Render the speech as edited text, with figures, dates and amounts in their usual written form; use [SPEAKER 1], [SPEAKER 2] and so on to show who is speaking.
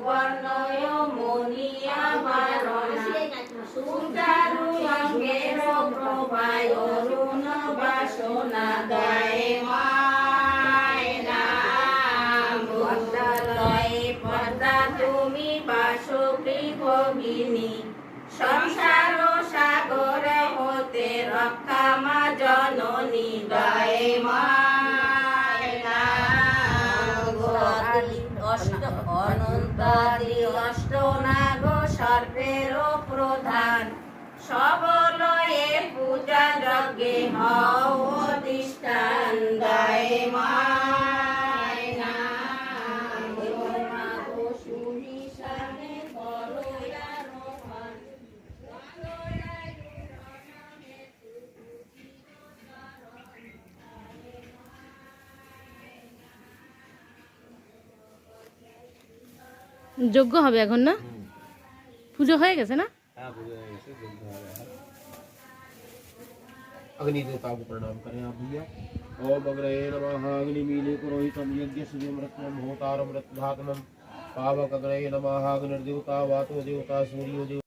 [SPEAKER 1] বর্ণয় মনিয়া বারণা সুচারু অঙ্গের প্রভায় অরুণ বাসনা গায়ে মায় নাম পদ্মালয়ে পদ্মা তুমি বাসকি ভগিনী সংসার সাগর হতে রক্ষা মা জননী গায়ে মায় নাম অনন্তাদি অষ্টনাগ সর্পের প্রধান সবলয়ে পূজা যজ্ঞে হও অধিষ্ঠান গায়ে মায় নাম মাগো সুনিশানে বলয়া রোহন
[SPEAKER 2] যজ্ঞ হবে এখন না? পুজো হয়ে গেছে না?
[SPEAKER 3] हाँ पूजा हो गया, जल्द हो गया। अग्नि देवता को प्रणाम करें आप भैया। ओम अग्रये नमः अग्निमीले पुरोहितम यज्ञ सूर्यमृतम होतारमृत धातमम पावक अग्रये नमः अग्निर्देवता वातो देवता सूर्यो देवता